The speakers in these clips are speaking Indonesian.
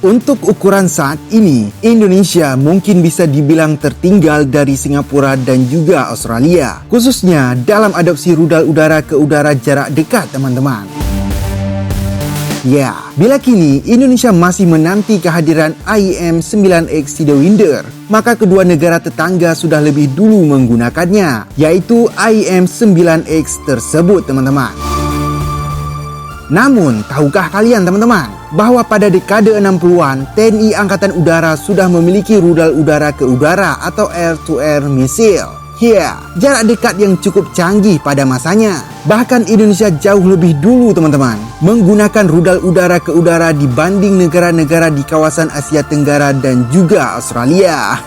Untuk ukuran saat ini, Indonesia mungkin bisa dibilang tertinggal dari Singapura dan juga Australia, khususnya dalam adopsi rudal udara ke udara jarak dekat, teman-teman. Ya, bila kini Indonesia masih menanti kehadiran IM-9X Sidewinder, maka kedua negara tetangga sudah lebih dulu menggunakannya, yaitu IM-9X tersebut, teman-teman. Namun, tahukah kalian teman-teman, bahwa pada dekade 60-an, TNI Angkatan Udara sudah memiliki rudal udara ke udara atau air-to-air missile. Ya, jarak dekat yang cukup canggih pada masanya. Bahkan Indonesia jauh lebih dulu teman-teman, menggunakan rudal udara ke udara dibanding negara-negara di kawasan Asia Tenggara dan juga Australia.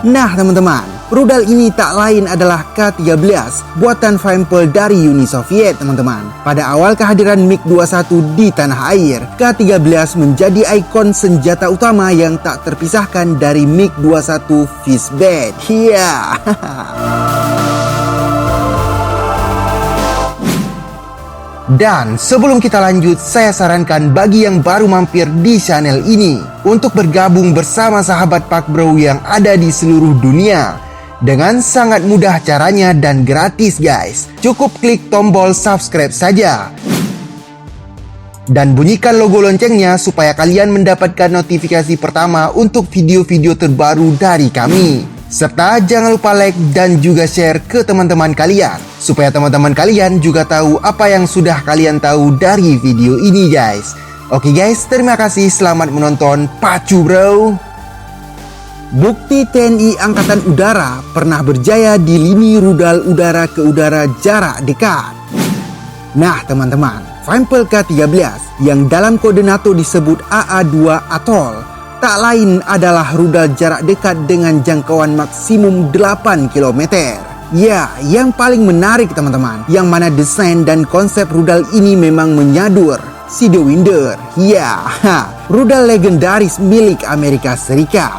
Nah teman-teman, rudal ini tak lain adalah K-13 buatan Vaimpel dari Uni Soviet teman-teman. Pada awal kehadiran MiG-21 di tanah air, K-13 menjadi ikon senjata utama yang tak terpisahkan dari MiG-21 Fishbed. Iya. Dan sebelum kita lanjut, saya sarankan bagi yang baru mampir di channel ini untuk bergabung bersama sahabat Pak Bro yang ada di seluruh dunia. Dengan sangat mudah caranya dan gratis guys. Cukup klik tombol subscribe saja. Dan bunyikan logo loncengnya supaya kalian mendapatkan notifikasi pertama untuk video-video terbaru dari kami. Serta jangan lupa like dan juga share ke teman-teman kalian, supaya teman-teman kalian juga tahu apa yang sudah kalian tahu dari video ini guys. Oke guys, terima kasih, selamat menonton, pacu bro. Bukti TNI Angkatan Udara pernah berjaya di lini rudal udara ke udara jarak dekat. Nah teman-teman, Vaimpel K-13 yang dalam kode NATO disebut AA-2 Atoll tak lain adalah rudal jarak dekat dengan jangkauan maksimum 8 km. Ya, yang paling menarik teman-teman, yang mana desain dan konsep rudal ini memang menyadur Sidewinder. Ya, rudal legendaris milik Amerika Serikat.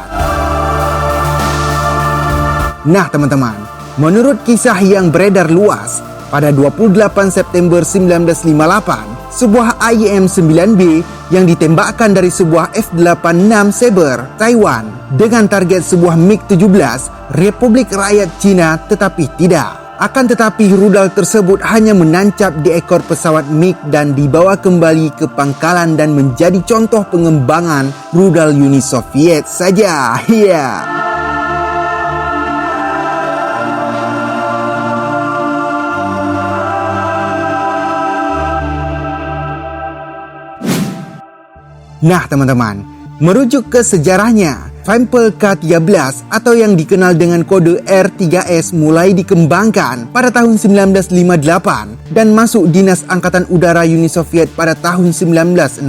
Nah teman-teman, menurut kisah yang beredar luas, pada 28 September 1958, sebuah IM-9B yang ditembakkan dari sebuah F-86 Sabre Taiwan dengan target sebuah MiG-17 Republik Rakyat Cina, tetapi tidak. Akan tetapi rudal tersebut hanya menancap di ekor pesawat MiG dan dibawa kembali ke pangkalan dan menjadi contoh pengembangan rudal Uni Soviet saja. Ya. Nah teman-teman, merujuk ke sejarahnya, Vaimpel K-13 atau yang dikenal dengan kode R3S mulai dikembangkan pada tahun 1958 dan masuk Dinas Angkatan Udara Uni Soviet pada tahun 1960.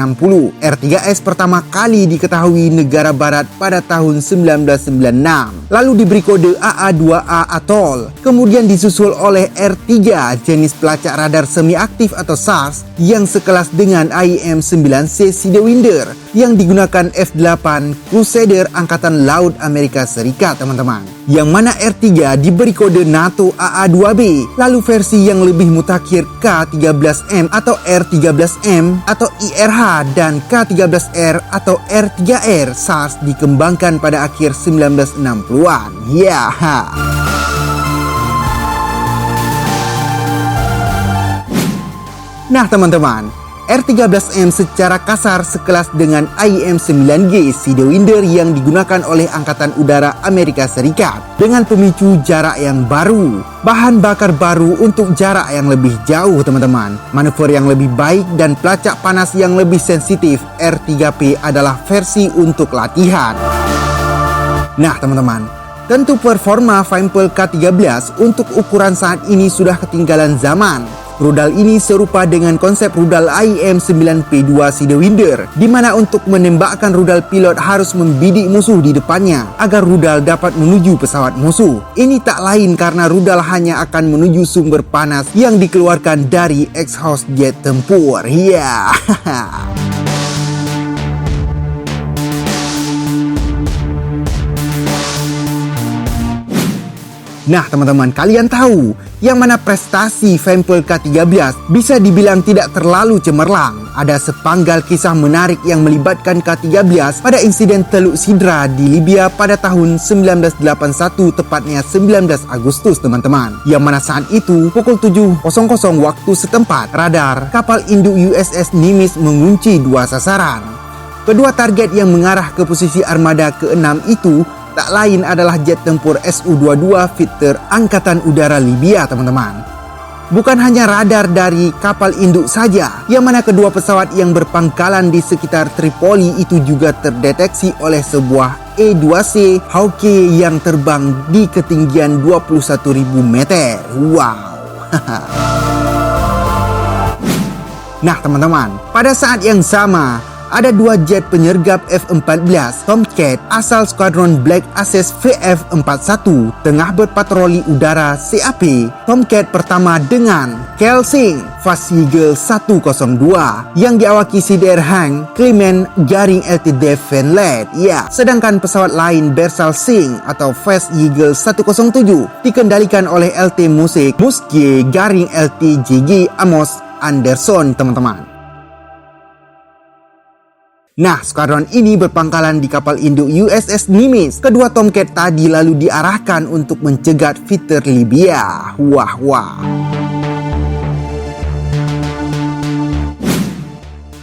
R3S pertama kali diketahui negara barat pada tahun 1996. Lalu diberi kode AA-2A Atoll, kemudian disusul oleh R3 jenis pelacak radar semi-aktif atau SARS yang sekelas dengan IM-9C Sidewinder yang digunakan F-8 Crusader Angkatan Laut Amerika Serikat teman-teman. Yang mana R3 diberi kode NATO AA-2B, lalu versi yang lebih mutakhir K-13M atau R-13M atau IRH dan K-13R atau R-3R SARS dikembangkan pada akhir 1960-an. Ya. Nah teman-teman, R-13M secara kasar sekelas dengan IM-9G Sidewinder yang digunakan oleh Angkatan Udara Amerika Serikat dengan pemicu jarak yang baru, bahan bakar baru untuk jarak yang lebih jauh teman-teman, manuver yang lebih baik dan pelacak panas yang lebih sensitif. R3P adalah versi untuk latihan. Nah teman-teman, tentu performa Vaimpel K-13 untuk ukuran saat ini sudah ketinggalan zaman. Rudal ini serupa dengan konsep rudal IM-9P2 Sidewinder, di mana untuk menembakkan rudal pilot harus membidik musuh di depannya agar rudal dapat menuju pesawat musuh. Ini tak lain karena rudal hanya akan menuju sumber panas yang dikeluarkan dari exhaust jet tempur. Ya. Nah teman-teman, kalian tahu yang mana prestasi Vempel K-13 bisa dibilang tidak terlalu cemerlang. Ada sepanggal kisah menarik yang melibatkan K-13 pada insiden Teluk Sidra di Libya pada tahun 1981, tepatnya 19 Agustus teman-teman. Yang mana saat itu pukul 7.00 waktu setempat, radar kapal induk USS Nimitz mengunci dua sasaran. Kedua target yang mengarah ke posisi armada ke-6 itu tak lain adalah jet tempur Su-22 fighter Angkatan Udara Libya teman-teman. Bukan hanya radar dari kapal induk saja, yang mana kedua pesawat yang berpangkalan di sekitar Tripoli itu juga terdeteksi oleh sebuah E-2C Hawker yang terbang di ketinggian 21.000 meter. Wow. Nah teman-teman, pada saat yang sama, ada dua jet penyergap F-14 Tomcat asal skuadron Black Access VF-41 tengah berpatroli udara CAP Tomcat pertama dengan Kelsing Fast Eagle 102 yang diawaki CDR Hank Clement Garing LT Dave Van Lett. Ya, sedangkan pesawat lain Bersal Singh atau Fast Eagle 107 dikendalikan oleh LT Muskie Garing LT JG Amos Anderson teman-teman. Nah, skuadron ini berpangkalan di kapal induk USS Nimitz. Kedua Tomcat tadi lalu diarahkan untuk mencegat fighter Libya. Wah.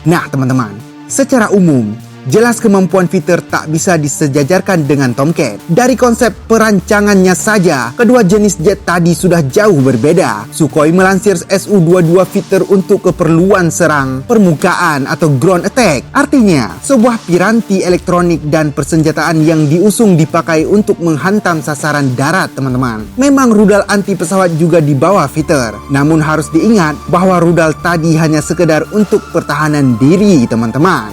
Nah, teman-teman, secara umum, jelas kemampuan fighter tak bisa disejajarkan dengan Tomcat. Dari konsep perancangannya saja, kedua jenis jet tadi sudah jauh berbeda. Sukhoi melansir Su-22 fighter untuk keperluan serang permukaan atau ground attack. Artinya, sebuah piranti elektronik dan persenjataan yang diusung dipakai untuk menghantam sasaran darat, teman-teman. Memang rudal anti pesawat juga dibawa fighter. Namun harus diingat bahwa rudal tadi hanya sekedar untuk pertahanan diri, teman-teman.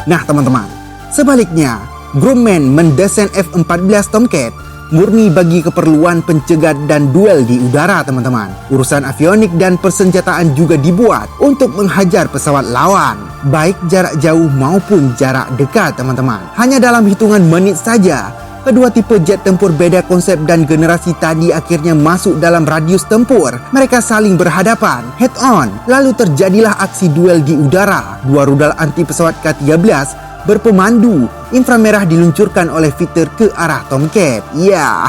Nah teman-teman, sebaliknya, Grumman mendesain F-14 Tomcat murni bagi keperluan pencegat dan duel di udara teman-teman. Urusan avionik dan persenjataan juga dibuat untuk menghajar pesawat lawan, baik jarak jauh maupun jarak dekat teman-teman. Hanya dalam hitungan menit saja, kedua tipe jet tempur beda konsep dan generasi tadi akhirnya masuk dalam radius tempur. Mereka saling berhadapan, head on. Lalu terjadilah aksi duel di udara. Dua rudal anti pesawat K-13 berpemandu inframerah diluncurkan oleh fighter ke arah Tomcat. Ya,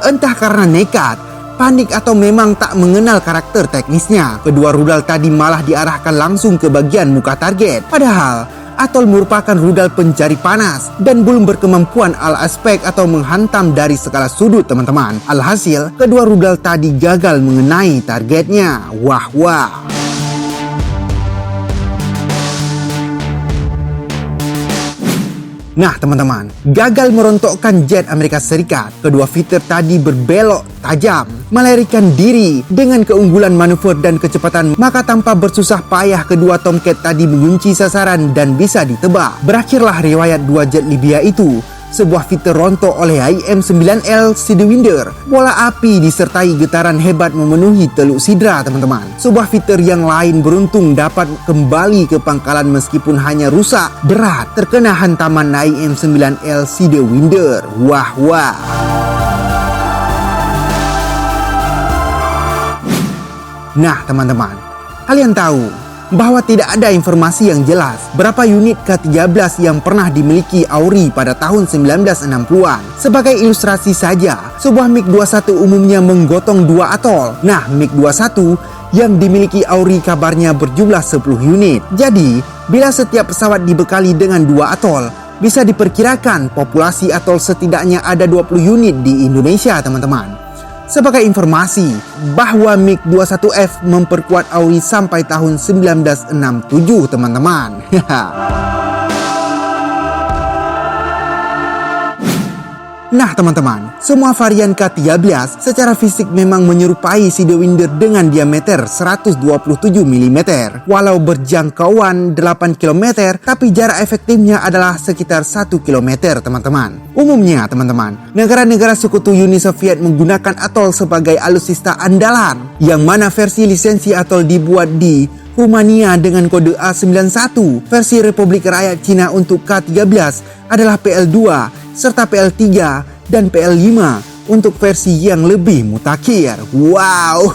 entah karena nekat, panik atau memang tak mengenal karakter teknisnya, kedua rudal tadi malah diarahkan langsung ke bagian muka target. Padahal Atol merupakan rudal pencari panas dan belum berkemampuan all aspek atau menghantam dari segala sudut teman-teman. Alhasil, kedua rudal tadi gagal mengenai targetnya. Wah. Nah teman-teman, gagal merontokkan jet Amerika Serikat. Kedua fighter tadi berbelok tajam, melarikan diri dengan keunggulan manuver dan kecepatan. Maka tanpa bersusah payah kedua Tomcat tadi mengunci sasaran dan bisa ditebak. Berakhirlah riwayat dua jet Libya itu. Sebuah fighter rontok oleh IM-9L Sidewinder. Bola api disertai getaran hebat memenuhi Teluk Sidra teman-teman. Sebuah fighter yang lain beruntung dapat kembali ke pangkalan meskipun hanya rusak berat terkena hantaman IM-9L Sidewinder. Wah. Nah teman-teman, kalian tahu bahwa tidak ada informasi yang jelas berapa unit K-13 yang pernah dimiliki AURI pada tahun 1960-an. Sebagai ilustrasi saja, sebuah MiG-21 umumnya menggotong dua atol. Nah, MiG-21 yang dimiliki AURI kabarnya berjumlah 10 unit. Jadi, bila setiap pesawat dibekali dengan dua atol, bisa diperkirakan populasi atol setidaknya ada 20 unit di Indonesia, teman-teman. Sebagai informasi, bahwa MiG-21F memperkuat AURI sampai tahun 1967, teman-teman. Nah teman-teman, semua varian K-13 secara fisik memang menyerupai Sidewinder dengan diameter 127 mm. Walau berjangkauan 8 km, tapi jarak efektifnya adalah sekitar 1 km teman-teman. Umumnya teman-teman, negara-negara sekutu Uni Soviet menggunakan atol sebagai alutsista andalan, yang mana versi lisensi atol dibuat di Rumania dengan kode A91. Versi Republik Rakyat Cina untuk K-13 adalah PL2 serta PL3 dan PL5 untuk versi yang lebih mutakhir. Wow!